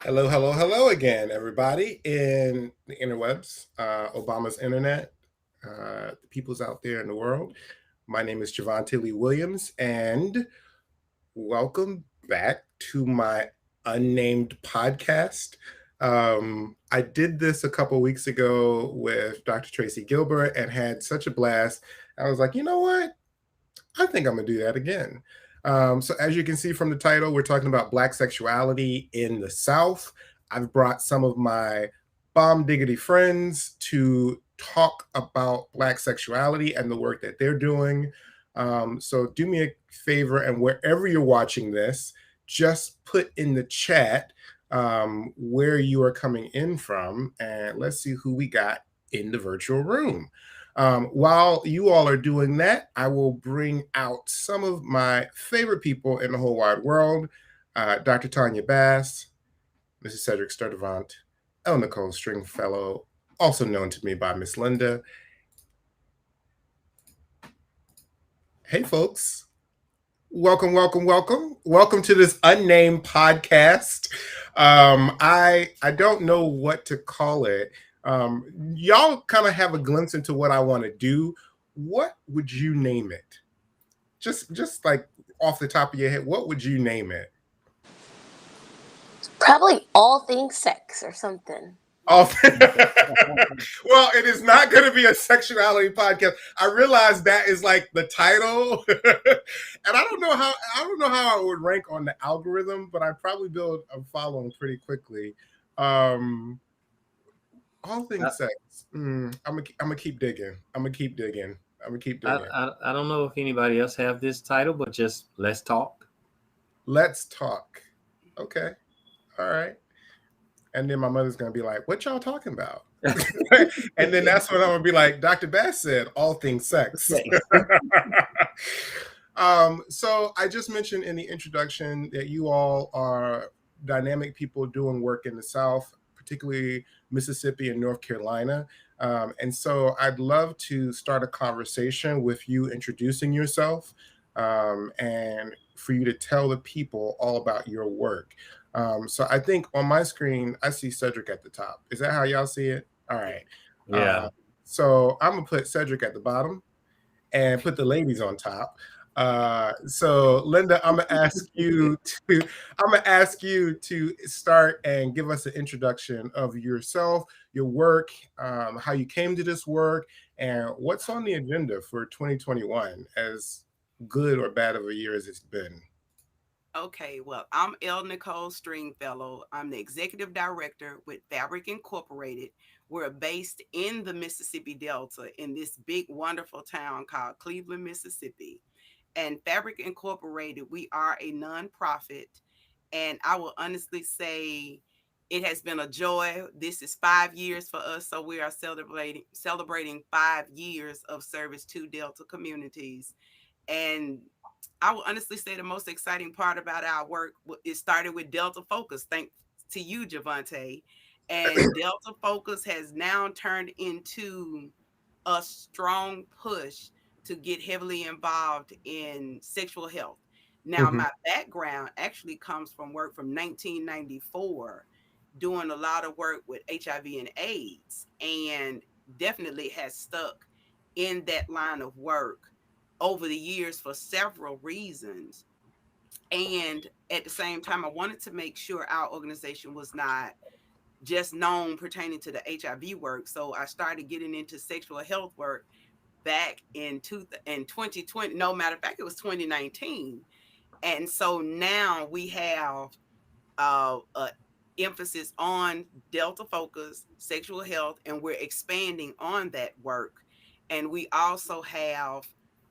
Hello, hello, hello again, everybody in the interwebs, Obama's internet, the peoples out there in the world. My name is Javante Lee Williams, and welcome back to my unnamed podcast. I did this a couple weeks ago with Dr. Tracy Gilbert and had such a blast. I was like, you know what? I think I'm going to do that again. So, as you can see from the title, we're talking about Black sexuality in the South. I've brought some of my bomb diggity friends to talk about Black sexuality and the work that they're doing. So, do me a favor, and wherever you're watching this, just put in the chat where you are coming in from, and let's see who we got in the virtual room. While you all are doing that, I will bring out some of my favorite people in the whole wide world. Dr. Tanya Bass, Mrs. Cedric Sturdivant, El Nicole Stringfellow, also known to me by Miss Linda. Hey, folks. Welcome, welcome, welcome. Welcome to this unnamed podcast. I don't know what to call it. Y'all kind of have a glimpse into what I want to do. What would you name it? Just like off the top of your head, what would you name it? Probably all things sex or something. Off. Well, it is not going to be a sexuality podcast. I realize that is like the title, and I don't know how I would rank on the algorithm, but I probably build a following pretty quickly. Um, all things sex. I'm gonna keep digging. I'm gonna keep digging. I'm gonna keep digging. I don't know if anybody else have this title, but just let's talk. Let's talk. Okay. All right. And then my mother's gonna be like, "What y'all talking about?" And then that's when I'm gonna be like, "Dr. Bass said all things sex." So I just mentioned in the introduction that you all are dynamic people doing work in the South, particularly Mississippi and North Carolina. And so I'd love to start a conversation with you introducing yourself and for you to tell the people all about your work. So I think on my screen, I see Cedric at the top. Is that how y'all see it? All right. Yeah. So I'm going to put Cedric at the bottom and put the ladies on top. So Linda, I'm gonna ask you to start and give us an introduction of yourself, your work, how you came to this work, and what's on the agenda for 2021, as good or bad of a year as it's been. Okay, well, I'm El Nicole Stringfellow. I'm the executive director with Fabric Incorporated. We're based in the Mississippi Delta in this big, wonderful town called Cleveland, Mississippi. And Fabric Incorporated, we are a nonprofit. And I will honestly say it has been a joy. This is 5 years for us. So we are celebrating 5 years of service to Delta communities. And I will honestly say the most exciting part about our work, it started with Delta Focus. Thanks to you, Javante. And Delta Focus has now turned into a strong push to get heavily involved in sexual health. Now, Mhm. my background actually comes from work from 1994, doing a lot of work with HIV and AIDS, and definitely has stuck in that line of work over the years for several reasons. And at the same time, I wanted to make sure our organization was not just known pertaining to the HIV work. So I started getting into sexual health work back in 2020. No, matter of fact, it was 2019. And so now we have a emphasis on Delta Focus, sexual health, and we're expanding on that work. And we also have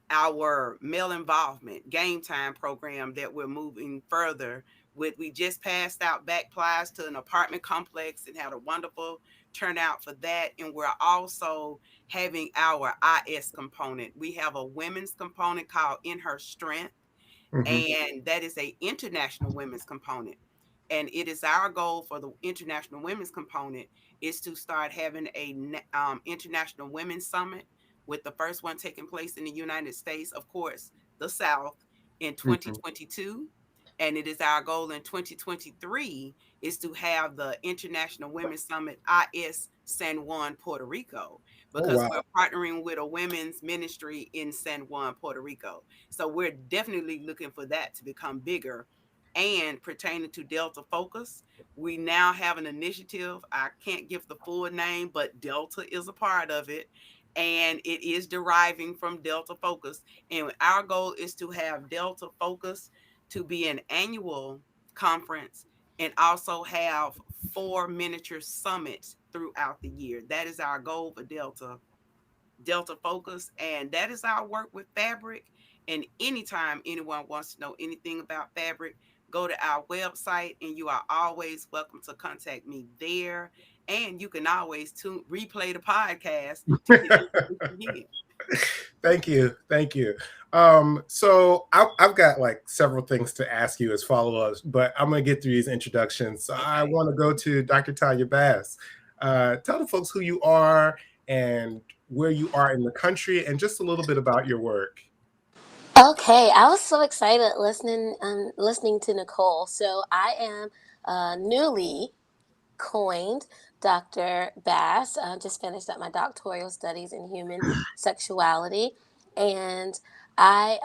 our male involvement game time program that we're moving further with. We just passed out back plies to an apartment complex and had a wonderful turnout for that. And we're also having our IS component. We have a women's component called In Her Strength, Mhm. and that is a international women's component. And it is our goal for the international women's component is to start having a international women's summit, with the first one taking place in the United States, of course, the South, in Mhm. 2022. And it is our goal in 2023 is to have the International Women's Summit IS San Juan, Puerto Rico, Oh, because wow. we're partnering with a women's ministry in San Juan, Puerto Rico. So we're definitely looking for that to become bigger. And pertaining to Delta Focus, we now have an initiative. I can't give the full name, but Delta is a part of it. And it is deriving from Delta Focus. And our goal is to have Delta Focus to be an annual conference and also have 4 miniature summits throughout the year. That is our goal for Delta Focus, and that is our work with fabric. And anytime anyone wants to know anything about fabric, go to our website, and you are always welcome to contact me there. And you can always replay the podcast to get information again. Thank you. Thank you. So I've got like several things to ask you as follow-ups, but I'm going to get through these introductions. So I Okay. want to go to Dr. Tanya Bass. Tell the folks who you are and where you are in the country and just a little bit about your work. Okay, I was so excited listening to Nicole. So I am newly coined Dr. Bass. I just finished up my doctoral studies in human sexuality, and I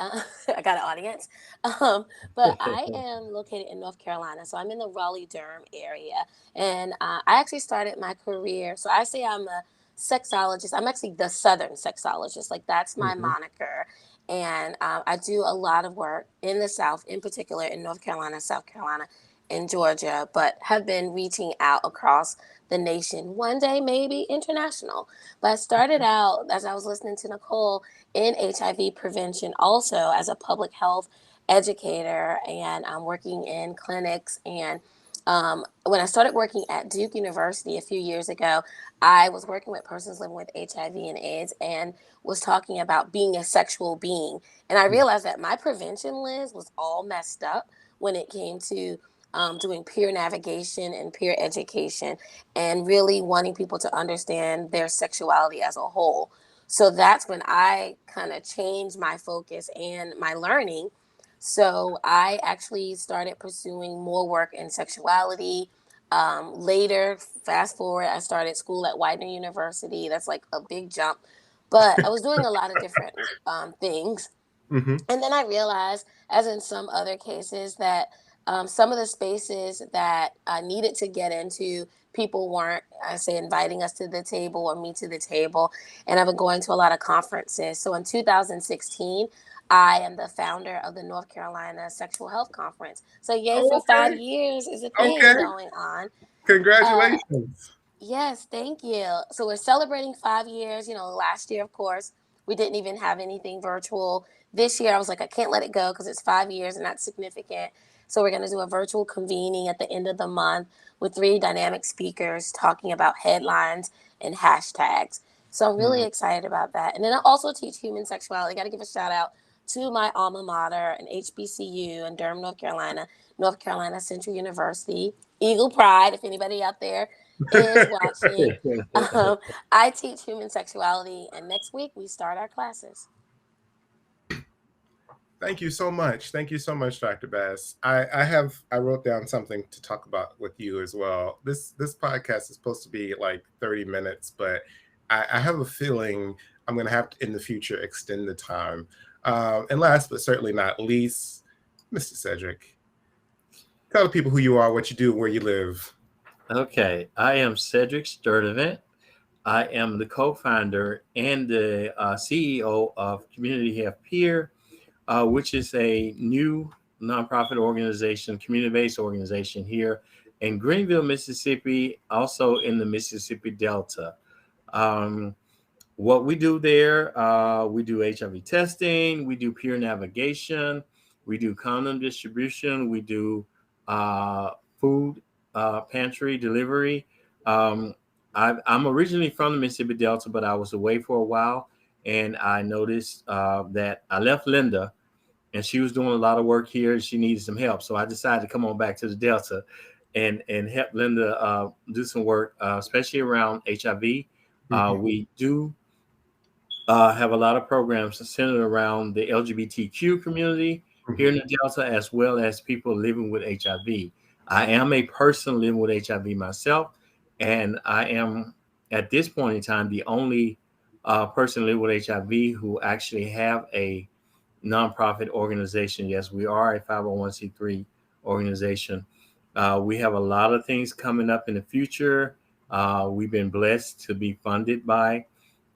got an audience. But I am located in North Carolina, so I'm in the Raleigh Durham area, and I actually started my career. So I say I'm a sexologist. I'm actually the Southern sexologist. Like that's my Mhm. moniker. And I do a lot of work in the South, in particular in North Carolina, South Carolina, in Georgia, but have been reaching out across the nation, one day maybe international. But I started out, as I was listening to Nicole, in HIV prevention, also as a public health educator, and I'm working in clinics. And when I started working at Duke University a few years ago, I was working with persons living with HIV and AIDS and was talking about being a sexual being. And I realized that my prevention list was all messed up when it came to doing peer navigation and peer education and really wanting people to understand their sexuality as a whole. So that's when I kind of changed my focus and my learning. So I actually started pursuing more work in sexuality. Later, fast forward, I started school at Widener University. That's like a big jump. But I was doing a lot of different things. Mhm. And then I realized, as in some other cases, that some of the spaces that I needed to get into, people weren't, I say, inviting us to the table or me to the table. And I've been going to a lot of conferences. So in 2016, I am the founder of the North Carolina Sexual Health Conference. So, yay, Oh, for okay. 5 years is a Okay. thing going on. Uh, Congratulations. Yes, thank you. So we're celebrating 5 years. Last year, of course, we didn't even have anything virtual. This year, I was like, I can't let it go because it's 5 years and that's significant. So we're going to do a virtual convening at the end of the month with 3 dynamic speakers talking about headlines and hashtags. So I'm really Mhm. excited about that. And then I also teach human sexuality. Got to give a shout out to my alma mater, an HBCU in Durham, North Carolina, North Carolina Central University, Eagle Pride, if anybody out there is watching. Um, I teach human sexuality, and next week we start our classes. Thank you so much. Thank you so much, Dr. Bass. I wrote down something to talk about with you as well. This podcast is supposed to be like 30 minutes, but I have a feeling I'm gonna have to in the future extend the time. And last but certainly not least, Mr. Cedric, tell the people who you are, what you do, where you live. Okay, I am Cedric Sturdivant. I am the co-founder and the CEO of Community Health Peer, which is a new nonprofit organization, community-based organization here in Greenville, Mississippi, also in the Mississippi Delta. Um, what we do there, we do HIV testing, we do peer navigation, we do condom distribution, we do food pantry delivery. Um, I'm originally from the Mississippi Delta, but I was away for a while, and I noticed that I left Linda, and she was doing a lot of work here, and she needed some help. So I decided to come on back to the Delta and help Linda do some work, especially around HIV. Mhm. We do have a lot of programs centered around the LGBTQ community, here Mhm. in the Delta, as well as people living with HIV. I am a person living with HIV myself, and I am at this point in time the only person living with HIV who actually have a nonprofit organization. Yes, we are a 501c3 organization. We have a lot of things coming up in the future. We've been blessed to be funded by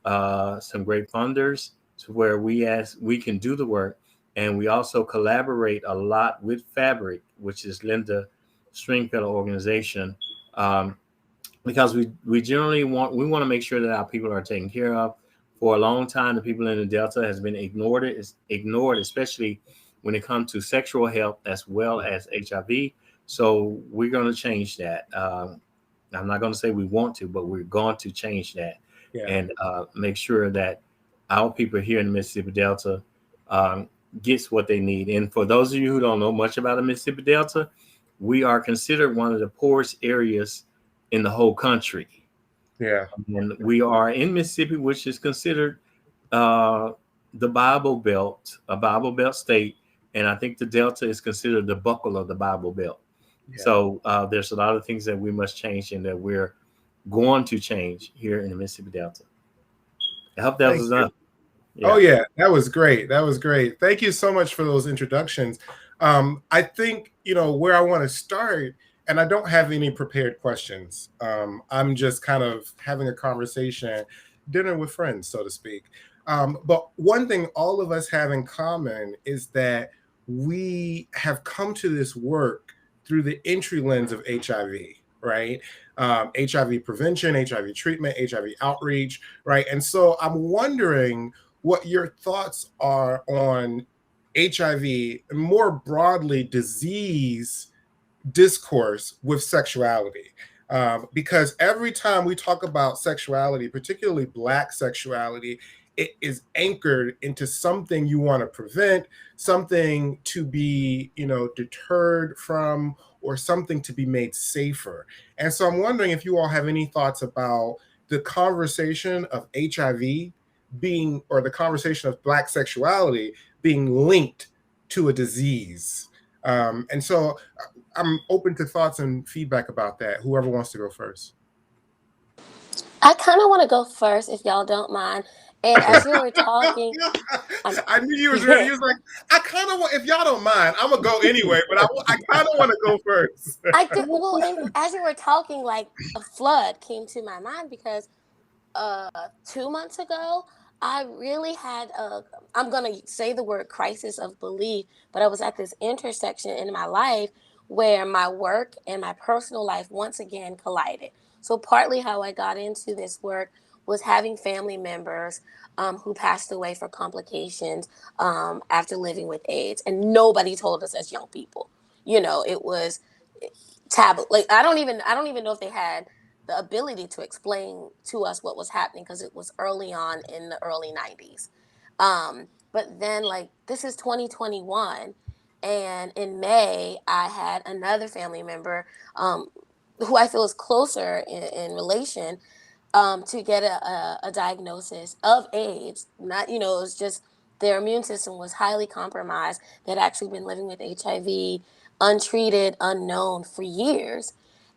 some great funders to where we can do the work, and we also collaborate a lot with Fabric, which is Linda Stringfellow organization, um, because we generally want to make sure that our people are taken care of. For a long time, the people in the Delta has been ignored. It's ignored, especially when it comes to sexual health as well as HIV. So we're going to change that. I'm not going to say we want to, but we're going to change that Yeah. and make sure that our people here in the Mississippi Delta um, gets what they need. And for those of you who don't know much about the Mississippi Delta, we are considered one of the poorest areas in the whole country. Yeah. And we are in Mississippi, which is considered uh, the Bible Belt, a Bible Belt state. And I think the Delta is considered the buckle of the Bible Belt. Yeah. So there's a lot of things that we must change and that we're going to change here in the Mississippi Delta. I hope that Thank was you. enough. Oh Yeah. yeah, that was great. That was great. Thank you so much for those introductions. I think where I want to start, and I don't have any prepared questions. I'm just kind of having a conversation, dinner with friends, so to speak. But one thing all of us have in common is that we have come to this work through the entry lens of HIV, right? HIV prevention, HIV treatment, HIV outreach, right? And so I'm wondering what your thoughts are on HIV, and more broadly, disease discourse with sexuality. Because every time we talk about sexuality, particularly Black sexuality, it is anchored into something you want to prevent, something to be, deterred from, or something to be made safer. And so I'm wondering if you all have any thoughts about the conversation of HIV being, or the conversation of Black sexuality being linked to a disease. And so I'm open to thoughts and feedback about that. Whoever wants to go first. I kind of want to go first, if y'all don't mind. And as you were talking, I'm I knew you was ready. yeah, You was like, I kind of want, if y'all don't mind, I'm gonna go anyway, but I kind of want to go first. I did well. And as you were talking, like a flood came to my mind because 2 months ago, I really had a, I'm going to say the word crisis of belief, but I was at this intersection in my life where my work and my personal life once again collided. So, partly how I got into this work was having family members who passed away for complications after living with AIDS. And nobody told us as young people. It was taboo. Like I don't even know if they had the ability to explain to us what was happening because it was early on in the early 90s. But then, like, this is 2021, and in May I had another family member who I feel is closer in relation to get a diagnosis of AIDS. Not, it was just their immune system was highly compromised. They'd actually been living with HIV, untreated, unknown for years.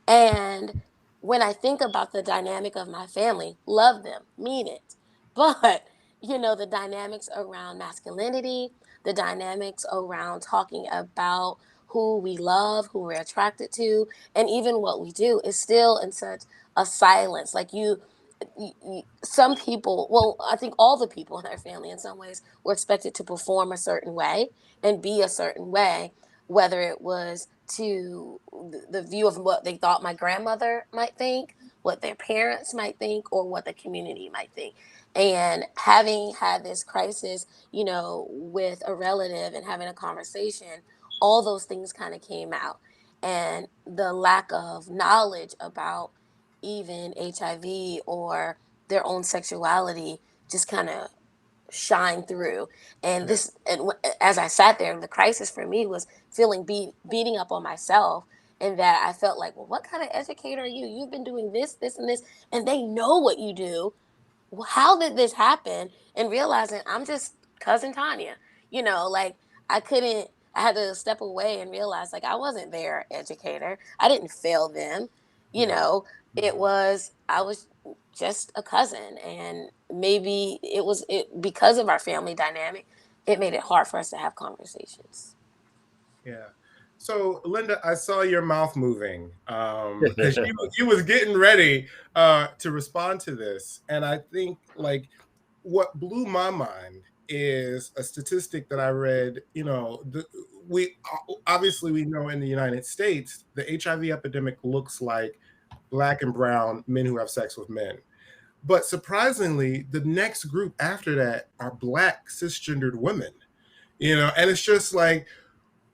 And when I think about the dynamic of my family, love them, mean it. But, the dynamics around masculinity, the dynamics around talking about who we love, who we're attracted to, and even what we do is still in such a silence. Like some people, well, I think all the people in our family in some ways were expected to perform a certain way and be a certain way, whether it was to the view of what they thought my grandmother might think, what their parents might think, or what the community might think. And having had this crisis, with a relative and having a conversation, all those things kind of came out. And the lack of knowledge about even HIV or their own sexuality just kind of shine through. And Yeah. as I sat there, the crisis for me was feeling beating up on myself. And that I felt like, well, what kind of educator are you? You've been doing this, this, and this, and they know what you do. Well, how did this happen? And realizing I'm just cousin Tanya, like I couldn't, I had to step away and realize like I wasn't their educator. I didn't fail them. You Yeah. know, it Mhm. was I was just a cousin, and maybe it because of our family dynamic, it made it hard for us to have conversations. Yeah. So, Linda, I saw your mouth moving because you was getting ready to respond to this, and I think like what blew my mind is a statistic that I read. We obviously we know in the United States the HIV epidemic looks like black and brown men who have sex with men. But surprisingly, the next group after that are black cisgendered women. And it's just like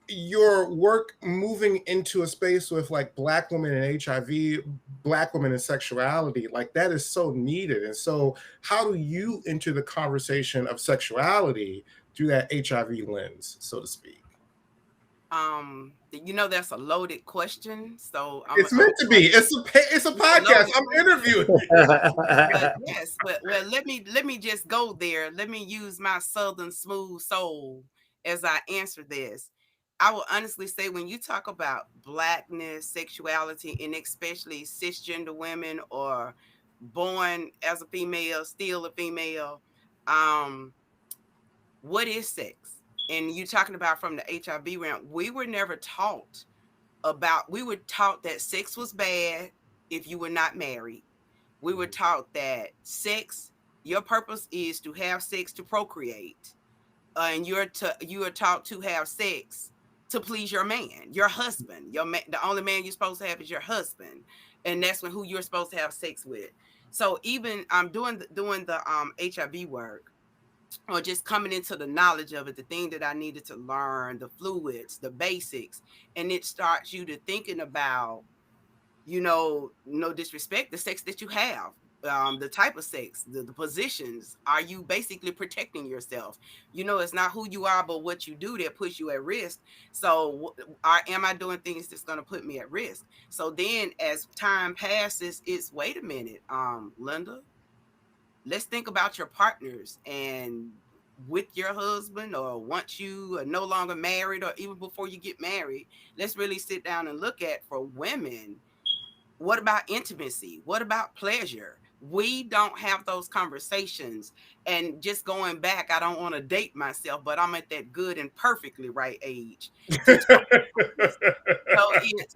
your work moving into a space with like black women and HIV, black women and sexuality, like that is so needed. And so, how do you enter the conversation of sexuality through that HIV lens, so to speak? That's a loaded question. So It's I'm meant to be. It's a it's a podcast. loaded I'm question. interviewing you. But yes, well, let me just go there. Let me use my southern smooth soul as I answer this. I will honestly say when you talk about blackness, sexuality, and especially cisgender women or born as a female, still a female, um, what is sex? And you talking about from the HIV realm, we were taught that sex was bad if you were not married. We were taught that your purpose is to have sex to procreate, and you are taught to have sex to please your man, your husband. The only man you're supposed to have is your husband, and that's who you're supposed to have sex with. So even I'm doing the HIV work, or just coming into the knowledge of it, the thing that I needed to learn, the fluids, the basics, and it starts you to thinking about, no disrespect, the sex that you have, the type of sex, the positions. Are you basically protecting yourself? It's not who you are, but what you do that puts you at risk. So, am I doing things that's going to put me at risk? So then, as time passes, it's wait a minute, Linda. Let's think about your partners and with your husband, or once you are no longer married, or even before you get married. Let's really sit down and look at, for women, what about intimacy? What about pleasure? We don't have those conversations. And just going back, I don't want to date myself, but I'm at that good and perfectly right age to talk about this. So it's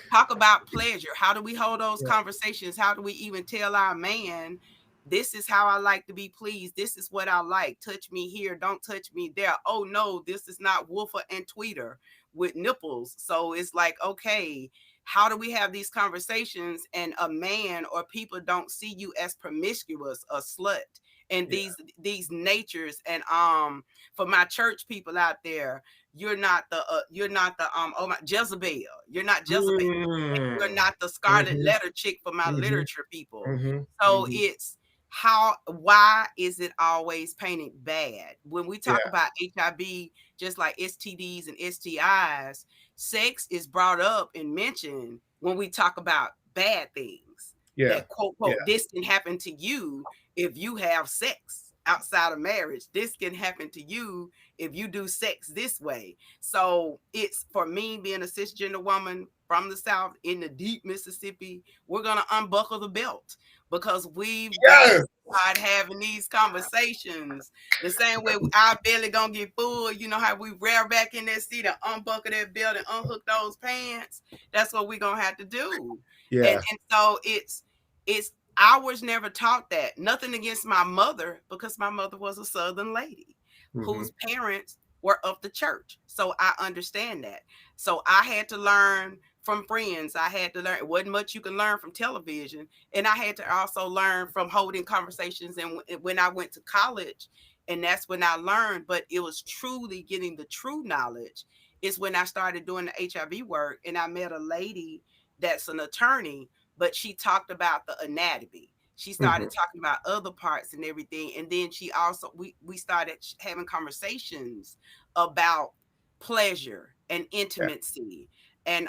talk about pleasure. How do we hold those Yeah. conversations? How do we even tell our man, this is how I like to be pleased? This is what I like. Touch me here. Don't touch me there. Oh no, this is not Wolfer and Tweeter with nipples. So it's like, okay, how do we have these conversations and a man or people don't see you as promiscuous, a slut, and Yeah. these natures? And for my church people out there, you're not the oh my Jezebel. You're not Jezebel. You're Mm. not the Scarlet Mhm, Letter chick for my mhm, literature people. mhm, So mhm. it's why is it always painted bad? When we talk Yeah, about HIV, just like STDs and STIs, sex is brought up and mentioned when we talk about bad things. yeah, That quote, yeah, quote, this can happen to you if you have sex outside of marriage. This can happen to you if you do sex this way. So it's, for me, being a cisgender woman from the South in the deep Mississippi, we're going to unbuckle the belt, because we've got to yes. start having these conversations the same way our belly gonna get full. You know how we rear back in that seat and unbuckle that belt and unhook those pants? That's what we're gonna have to do. And Yeah. so it's I was never taught that. Nothing against my mother, because my mother was a Southern lady Mhm. whose parents were of the church. So I understand that. So I had to learn from friends. I had to learn. It wasn't much you can learn from television. And I had to also learn from holding conversations. And when I went to college, and that's when I learned, but it was truly getting the true knowledge, is when I started doing the HIV work. And I met a lady that's an attorney, but she talked about the anatomy. She started Mhm. talking about other parts and everything. And then she also, we started having conversations about pleasure and Yeah. intimacy, and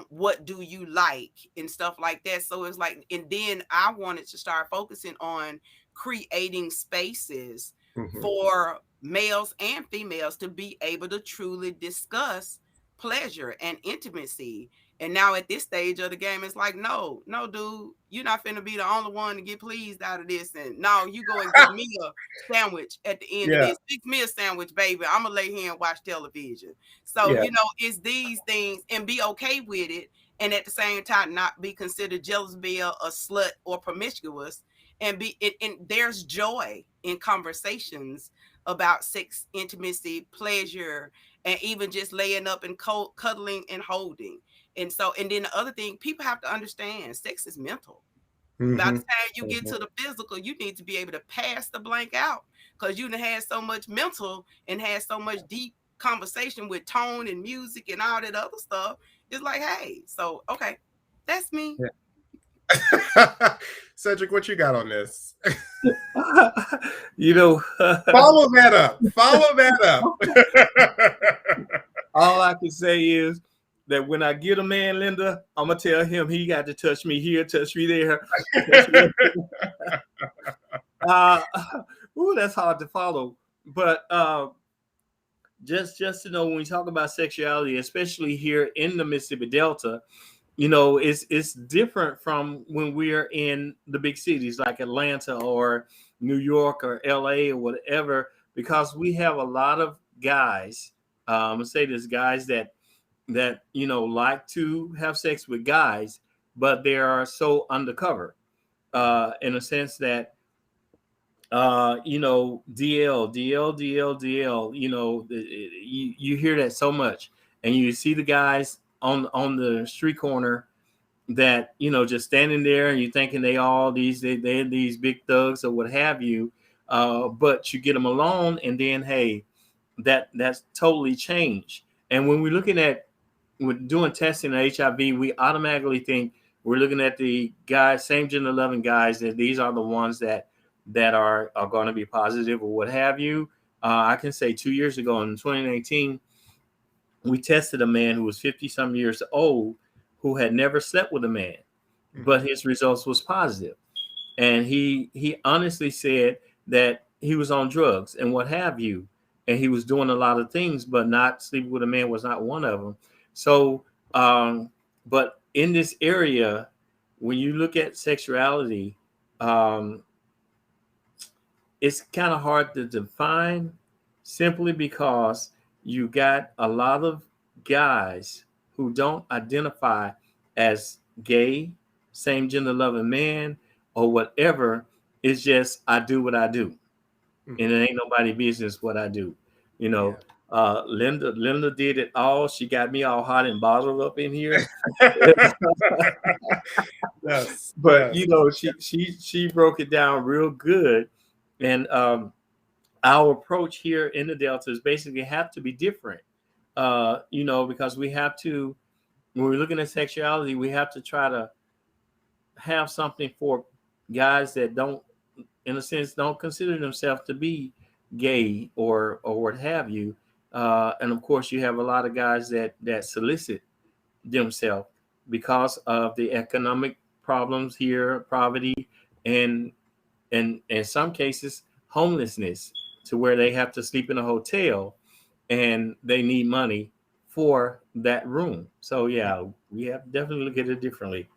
what do you like and stuff like that. So it's like, and then I wanted to start focusing on creating spaces Mhm. for males and females to be able to truly discuss pleasure and intimacy. And now at this stage of the game, it's like, no, no, dude, you're not finna be the only one to get pleased out of this. And no, you go and get me a sandwich at the end of Yeah, this. Fix me a sandwich, baby. I'm gonna lay here and watch television. So, yeah. it's these things, and be okay with it. And at the same time, not be considered jealous, be a slut or promiscuous. And and there's joy in conversations about sex, intimacy, pleasure, and even just laying up and cuddling and holding. And so, and then the other thing, people have to understand, sex is mental. By the Hmm. time you get to the physical, you need to be able to pass the blank out, because you done had so much mental and had so much deep conversation with tone and music and all that other stuff. It's like, hey, so okay, that's me. Cedric, what you got on this? You know, Follow that up. Follow that up. all I can say is that when I get a man, Linda, I'm gonna tell him he got to touch me here, touch me there. Touch me. Uh, ooh, that's hard to follow. But just to know, when we talk about sexuality, especially here in the Mississippi Delta, it's different from when we're in the big cities like Atlanta or New York or LA or whatever, because we have a lot of guys. I say there's guys that like to have sex with guys, but they are so undercover, in a sense that DL, DL, DL, DL. You hear that so much, and you see the guys on the street corner that just standing there, and you're thinking they're these big thugs or what have you, but you get them alone, and then hey, that's totally changed. And when we're looking at with doing testing of HIV, we automatically think we're looking at the guys, same gender loving guys, that these are the ones that are going to be positive or what have you. I can say 2 years ago in 2019, we tested a man who was 50 some years old who had never slept with a man, but his results was positive. And he honestly said that he was on drugs and what have you, and he was doing a lot of things, but not sleeping with a man was not one of them. So, but in this area, when you look at sexuality, um, it's kind of hard to define, simply because you got a lot of guys who don't identify as gay, same gender loving man, or whatever. It's just, I do what I do, and it ain't nobody business what I do. You know, Yeah. Linda did it all. She got me all hot and bottled up in here. Yes, But yes. she broke it down real good. And our approach here in the Delta is basically have to be different. Because we have to, when we're looking at sexuality, we have to try to have something for guys that don't, in a sense, don't consider themselves to be gay or what have you. And of course, you have a lot of guys that solicit themselves because of the economic problems here, poverty, and in some cases homelessness, to where they have to sleep in a hotel and they need money for that room. So yeah, we have to definitely look at it differently.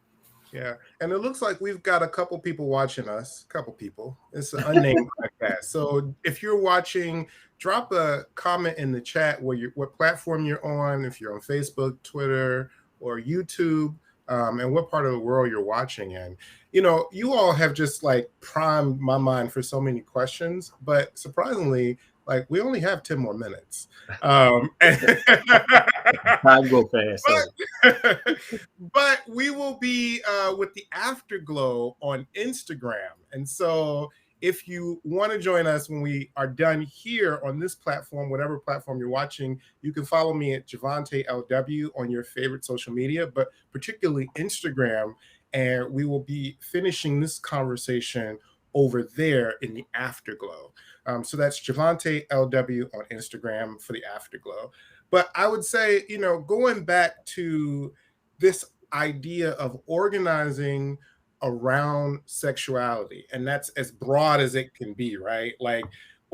Yeah, and it looks like we've got a couple people watching us. A couple people. It's an unnamed podcast. So if you're watching, drop a comment in the chat what platform you're on. If you're on Facebook, Twitter, or YouTube, and what part of the world you're watching in. You all have just like primed my mind for so many questions, but surprisingly, like we only have 10 more minutes. Time go fast. So But we will be with the Afterglow on Instagram. And so if you want to join us when we are done here on this platform, whatever platform you're watching, you can follow me at Javante LW on your favorite social media, but particularly Instagram. And we will be finishing this conversation over there in the Afterglow. So that's Javante LW on Instagram for the Afterglow. But I would say, going back to this idea of organizing around sexuality, and that's as broad as it can be, right? Like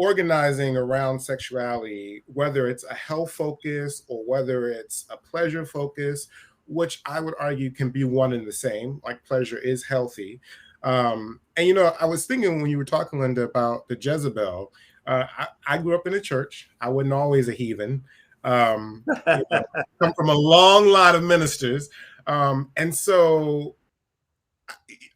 organizing around sexuality, whether it's a health focus or whether it's a pleasure focus, which I would argue can be one and the same, like pleasure is healthy. And I was thinking when you were talking, Linda, about the Jezebel. I grew up in a church. I wasn't always a heathen. Come from a long line of ministers, and so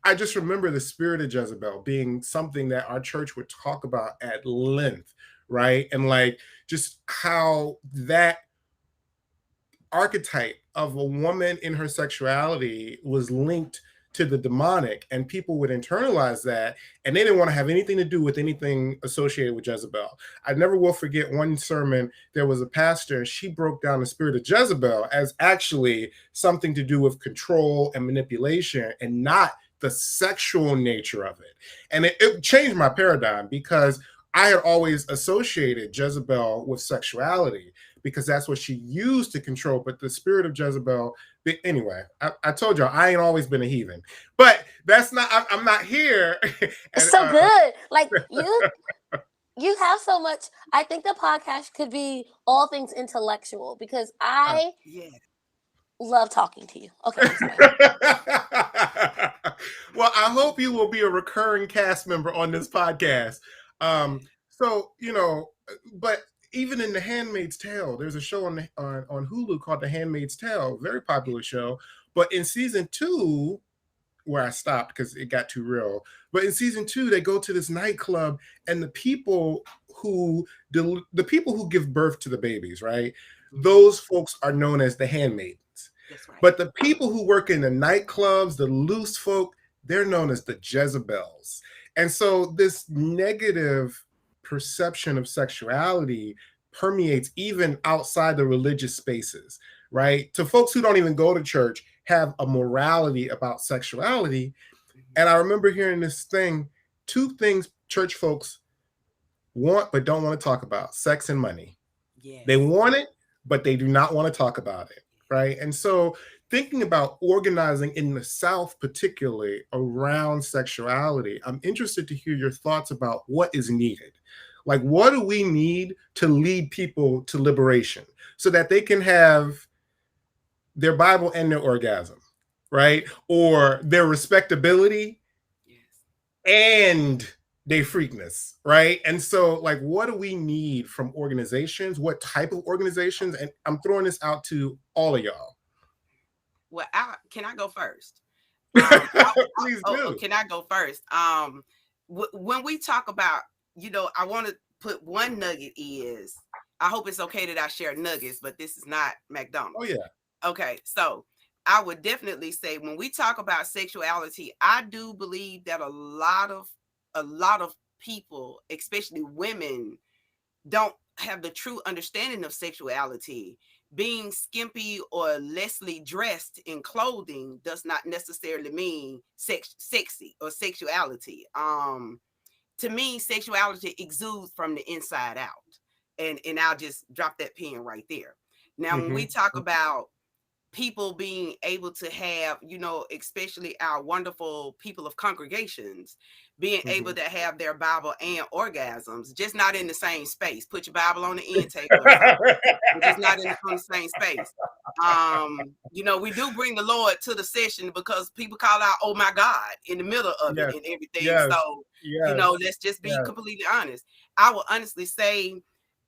I just remember the spirit of Jezebel being something that our church would talk about at length, right? And like just how that archetype of a woman in her sexuality was linked to the demonic, and people would internalize that, and they didn't want to have anything to do with anything associated with Jezebel. I never will forget one sermon. There was a pastor, and she broke down the spirit of Jezebel as actually something to do with control and manipulation, and not the sexual nature of it. And it changed my paradigm, because I had always associated Jezebel with sexuality, because that's what she used to control. But the spirit of Jezebel, anyway, I told y'all I ain't always been a heathen, but that's not. I'm not here. It's so good. Like you have so much. I think the podcast could be all things intellectual, because I love talking to you. Okay, I'm sorry. Well, I hope you will be a recurring cast member on this podcast. So but even in The Handmaid's Tale, there's a show on Hulu called The Handmaid's Tale, very popular show. But in season 2, where I stopped because it got too real, but in season 2, they go to this nightclub, and the people who give birth to the babies, right? Those folks are known as the handmaidens. That's right. But the people who work in the nightclubs, the loose folk, they're known as the Jezebels. And so this negative perception of sexuality permeates even outside the religious spaces, right? To folks who don't even go to church, have a morality about sexuality. And I remember hearing this thing, 2 things church folks want but don't want to talk about: sex and money. Yes. They want it, but they do not want to talk about it, right? And so thinking about organizing in the South, particularly around sexuality, I'm interested to hear your thoughts about what is needed. Like, what do we need to lead people to liberation so that they can have their Bible and their orgasm, right? Or their respectability and their freakness, right? And so, like, what do we need from organizations? What type of organizations? And I'm throwing this out to all of y'all. Well, can I go first? Please do. Can I go first? When we talk about, I want to put one nugget is, I hope it's okay that I share nuggets, but this is not McDonald's. Oh, yeah. Okay, so I would definitely say when we talk about sexuality, I do believe that a lot of people, especially women, don't have the true understanding of sexuality. Being skimpy or lessly dressed in clothing does not necessarily mean sexy or sexuality. To me, sexuality exudes from the inside out. And I'll just drop that pin right there. Now, when we talk about people being able to have, especially our wonderful people of congregations, being able to have their Bible and orgasms, just not in the same space. Put your Bible on the end table, just not in the same space. We do bring the Lord to the session because people call out, "Oh my God," in the middle of it and everything. Yes. So, let's just be completely honest. I will honestly say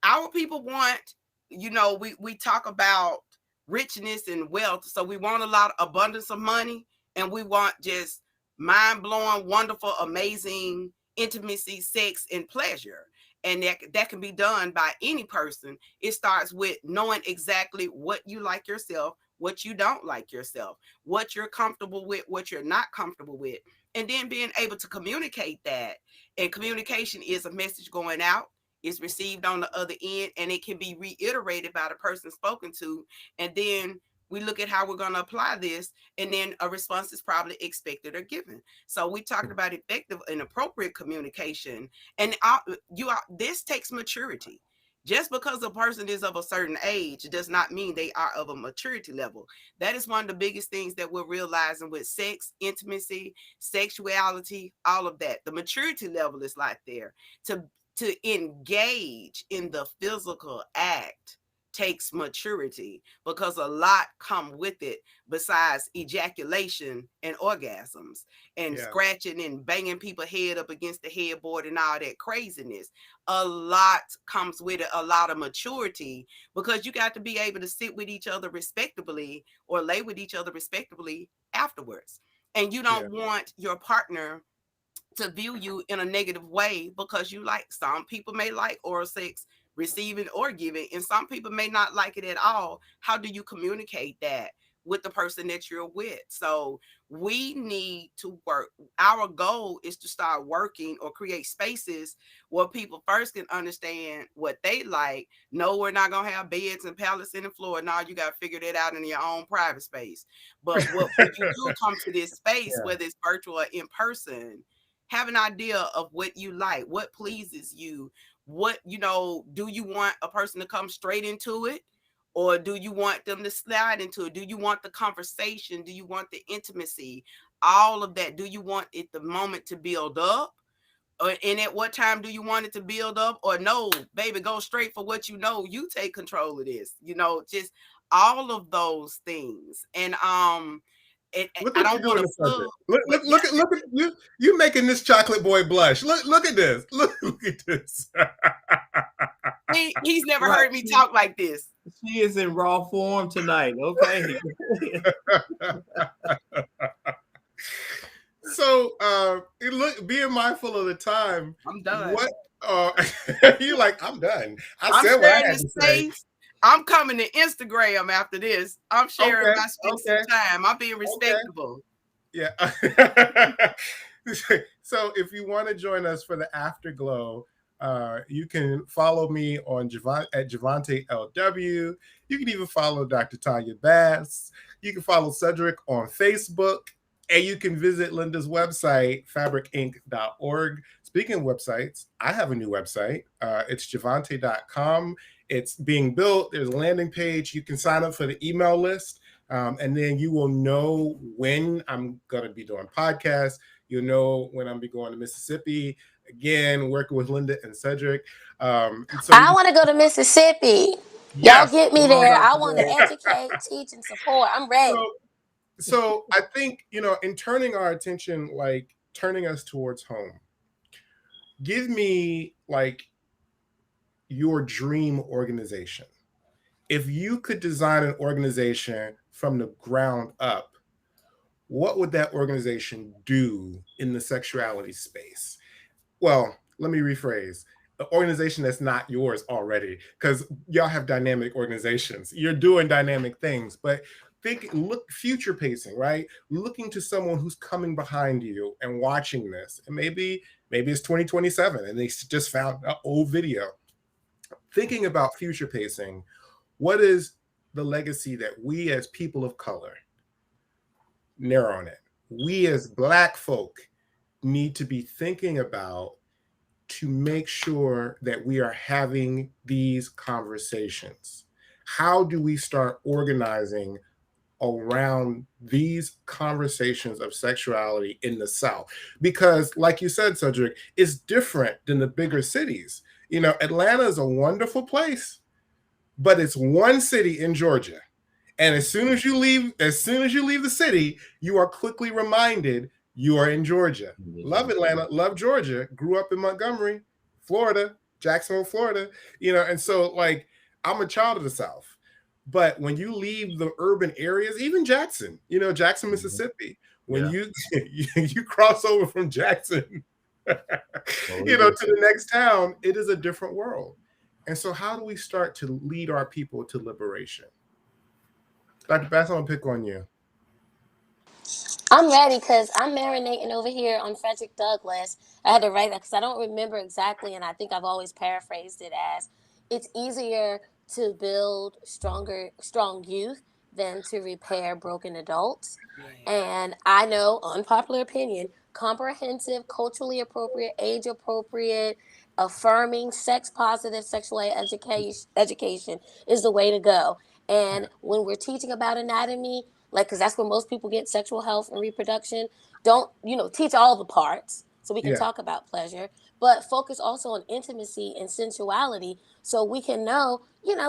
our people want, we talk about richness and wealth. So we want a lot of abundance of money, and we want just mind-blowing, wonderful, amazing intimacy, sex, and pleasure. And that can be done by any person. It starts with knowing exactly what you like yourself, what you don't like yourself, what you're comfortable with, what you're not comfortable with, and then being able to communicate that. And communication is a message going out. It's received on the other end, and it can be reiterated by the person spoken to. And then we look at how we're going to apply this, and then a response is probably expected or given. So we talked about effective and appropriate communication, and this takes maturity. Just because a person is of a certain age does not mean they are of a maturity level. That is one of the biggest things that we're realizing with sex, intimacy, sexuality, all of that. The maturity level is like there. To to engage in the physical act takes maturity, because a lot come with it besides ejaculation and orgasms and Yeah. scratching and banging people head up against the headboard and all that craziness. A lot comes with it, a lot of maturity, because you got to be able to sit with each other respectably or lay with each other respectably afterwards. And you Yeah. don't want your partner to view you in a negative way, because you like, some people may like oral sex, receiving or giving, and some people may not like it at all. How do you communicate that with the person that you're with? So we need to work. Our goal is to start working or create spaces where people first can understand what they like. No, we're not gonna have beds and pallets in the floor. Now you got to figure that out in your own private space. But what, when you do come to this space, Yeah. whether it's virtual or in person, have an idea of what you like, what pleases you, what, do you want a person to come straight into it, or do you want them to slide into it? Do you want the conversation? Do you want the intimacy? All of that. Do you want it the moment to build up? And at what time do you want it to build up? Or no, baby, go straight for what you know. You take control of this. Just all of those things. And Look I what you're don't want doing to to plug, Cedric. Look, but look, yeah, look at you. You making this chocolate boy blush. Look at this. Look at this. he's never Right. heard me talk like this. She is in raw form tonight. Okay. So, being mindful of the time. I'm done. What? Uh, you like? I'm done. I I'm said what I sharing had this to say. space. I'm coming to Instagram after this. I'm sharing Okay. my space Okay. and time. I'm being Okay. respectable. Yeah. So if you want to join us for the Afterglow, you can follow me on at Javante LW. You can even follow Dr. Tanya Bass. You can follow Cedric on Facebook. And you can visit Linda's website, fabricinc.org. Speaking of websites, I have a new website. It's javante.com. It's being built. There's a landing page. You can sign up for the email list. And then you will know when I'm going to be doing podcasts. You'll know when I'm be going to Mississippi again, working with Linda and Cedric. So I want to go to Mississippi. Y'all yes, get me Come on, there. Dr. I want to Bass. educate, teach, and support. I'm ready. so so I think in turning our attention, like turning us towards home. Give me like your dream organization. If you could design an organization from the ground up, what would that organization do in the sexuality space? Well, let me rephrase. The organization that's not yours already, because y'all have dynamic organizations. You're doing dynamic things, but look future pacing, right? Looking to someone who's coming behind you and watching this. And maybe it's 2027 and they just found an old video. Thinking about future pacing, what is the legacy that we as people of color, narrow on it, we as Black folk need to be thinking about to make sure that we are having these conversations? How do we start organizing around these conversations of sexuality in the South? Because, like you said, Cedric, it's different than the bigger cities. Atlanta is a wonderful place, but it's one city in Georgia. And as soon as you leave the city, you are quickly reminded you are in Georgia. Love Atlanta, love Georgia, grew up in Montgomery, Florida, Jacksonville, Florida, and so like I'm a child of the South. But when you leave the urban areas, even Jackson, Jackson, Mississippi, when Yeah. you cross over from Jackson, Totally to different. the next town, it is a different world. And so how do we start to lead our people to liberation? Dr. Bass, I'm gonna pick on you. I'm ready because I'm marinating over here on Frederick Douglass. I had to write that because I don't remember exactly, and I think I've always paraphrased it as it's easier to build strong youth than to repair broken adults. Yeah. And I know, unpopular opinion, comprehensive, culturally appropriate, age appropriate, affirming, sex positive sexual education is the way to go. And when we're teaching about anatomy, like, because that's where most people get sexual health and reproduction, don't teach all the parts. so we can Yeah. talk about pleasure, but focus also on intimacy and sensuality so we can know,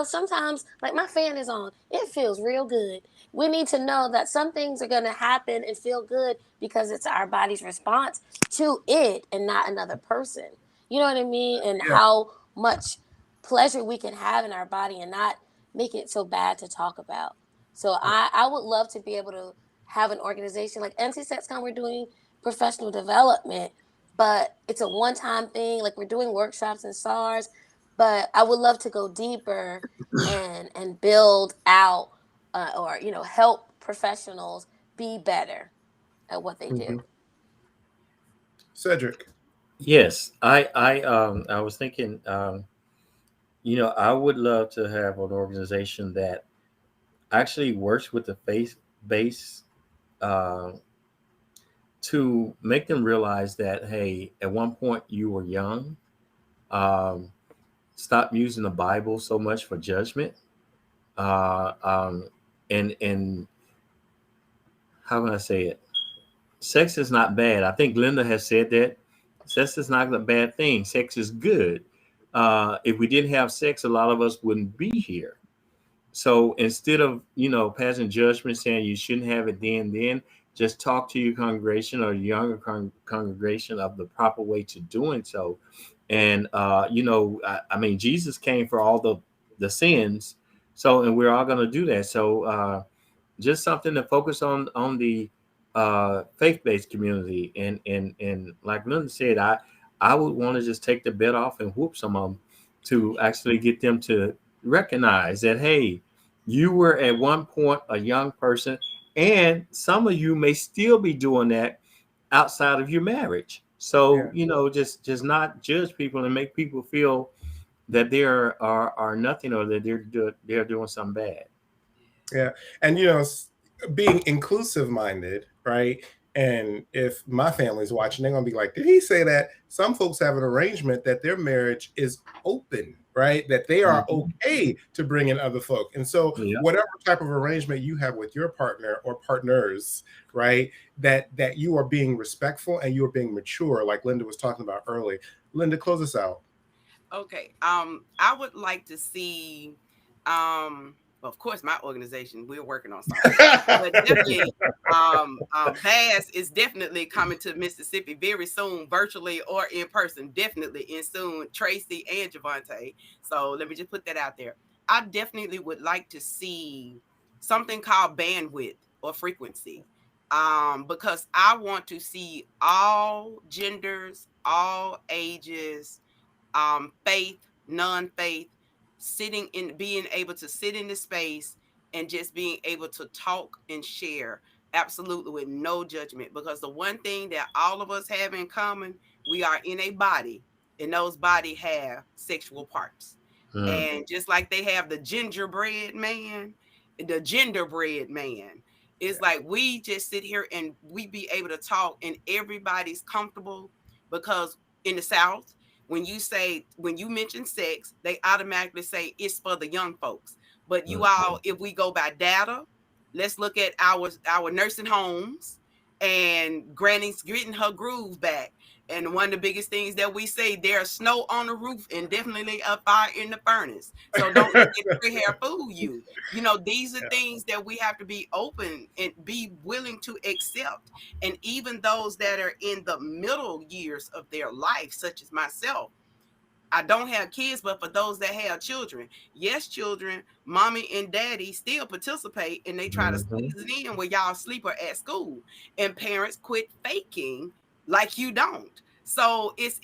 sometimes like my fan is on, it feels real good. We need to know that some things are going to happen and feel good because it's our body's response to it and not another person. You know what I mean? And Yeah. how much pleasure we can have in our body and not make it so bad to talk about. So Yeah. I would love to be able to have an organization like Anti-Sex Con. We're doing professional development, but it's a one-time thing. Like we're doing workshops and SARS, but I would love to go deeper and build out or help professionals be better at what they do. Mhm. Cedric. Yes, I was thinking, I would love to have an organization that actually works with the faith base, uh, to make them realize that, hey, at one point you were young. Um, Stop using the Bible so much for judgment. Uh, um, and how can I say it? Sex is not bad. I think Linda has said that sex is not a bad thing. Sex is good. If we didn't have sex, a lot of us wouldn't be here. So instead of passing judgment saying you shouldn't have it then just talk to your congregation or younger congregation of the proper way to doing so. And I mean, Jesus came for all the sins. So, and we're all going to do that. So just something to focus on the faith-based community. And like Linda said, I would want to just take the bet off and whoop some of them to actually get them to recognize that, hey, you were at one point a young person, and some of you may still be doing that outside of your marriage. So Yeah. just not judge people and make people feel that they are nothing, or that they're doing something bad. Yeah. And, being inclusive minded, right? And if my family's watching, they're going to be like, did he say that? Some folks have an arrangement that their marriage is open, right? That they are Mhm. okay to bring in other folk. And so, Yeah. whatever type of arrangement you have with your partner or partners, right? That you are being respectful and you are being mature, like Linda was talking about early. Linda, close us out. Okay. I would like to see, well, of course, my organization, we're working on something, but definitely, Bass is definitely coming to Mississippi very soon, virtually or in person, definitely in soon, Tracy and Javante. So let me just put that out there. I definitely would like to see something called bandwidth or frequency. Because I want to see all genders, all ages, faith, non-faith, sitting in, being able to sit in the space and just being able to talk and share absolutely with no judgment. Because the one thing that all of us have in common, we are in a body, and those body have sexual parts. Mm. And just like they have the genderbread man, it's like we just sit here and we be able to talk and everybody's comfortable. Because in the South, when you mention sex, they automatically say it's for the young folks. But you Mhm. all, if we go by data, let's look at our nursing homes, and Granny's getting her groove back. And one of the biggest things that we say, there's snow on the roof and definitely a fire in the furnace. So don't let that gray hair fool you. These are things that we have to be open and be willing to accept. And even those that are in the middle years of their life, such as myself, I don't have kids, but for those that have children, yes, children, mommy and daddy still participate, and they try to Mhm. squeeze it in when y'all sleep or at school. And parents quit faking like you don't. So it's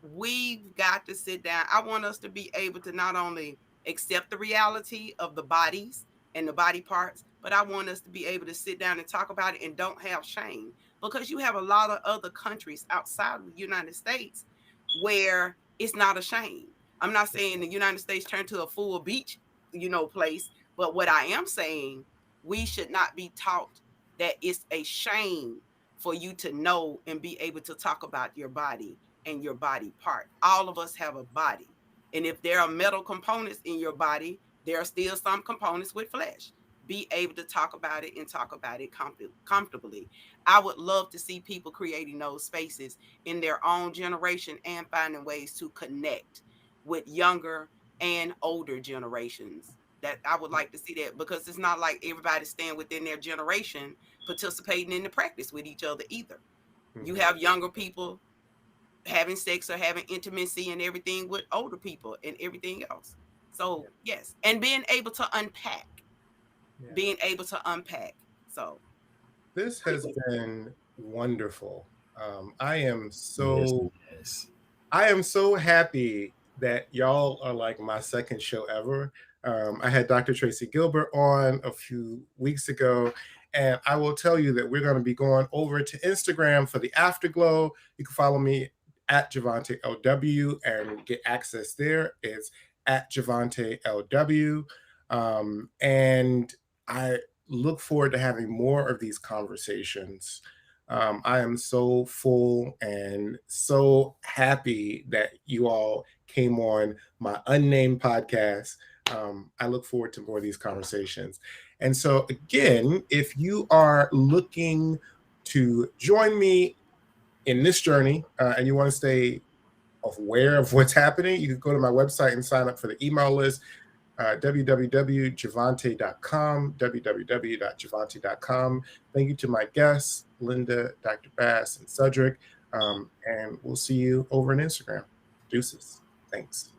we've got to sit down. I want us to be able to not only accept the reality of the bodies and the body parts, but I want us to be able to sit down and talk about it and don't have shame. Because you have a lot of other countries outside of the United States where it's not a shame. I'm not saying the United States turn to a full beach, place, but what I am saying, we should not be taught that it's a shame for you to know and be able to talk about your body and your body part. All of us have a body. And if there are metal components in your body, there are still some components with flesh. be able to talk about it and talk about it comfortably. I would love to see people creating those spaces in their own generation and finding ways to connect with younger and older generations. That I would like to see that, because it's not like everybody's staying within their generation participating in the practice with each other either. You Mhm. have younger people having sex or having intimacy and everything with older people and everything else. So yes, and Yeah. being able to unpack. So This pretty has good. been wonderful. I am Yes, so yes. I am so happy that y'all are like my second show ever. I had Dr. Tracy Gilbert on a few weeks ago, and I will tell you that we're going to be going over to Instagram for the Afterglow. You can follow me at Javante LW and get access there. It's at Javante LW. And I look forward to having more of these conversations. I am so full and so happy that you all came on my unnamed podcast. I look forward to more of these conversations. And so, again, if you are looking to join me in this journey and you want to stay aware of what's happening, you can go to my website and sign up for the email list. www.javante.com, www.javante.com. Thank you to my guests, Linda, Dr. Bass, and Cedric. And we'll see you over on Instagram. Deuces. Thanks.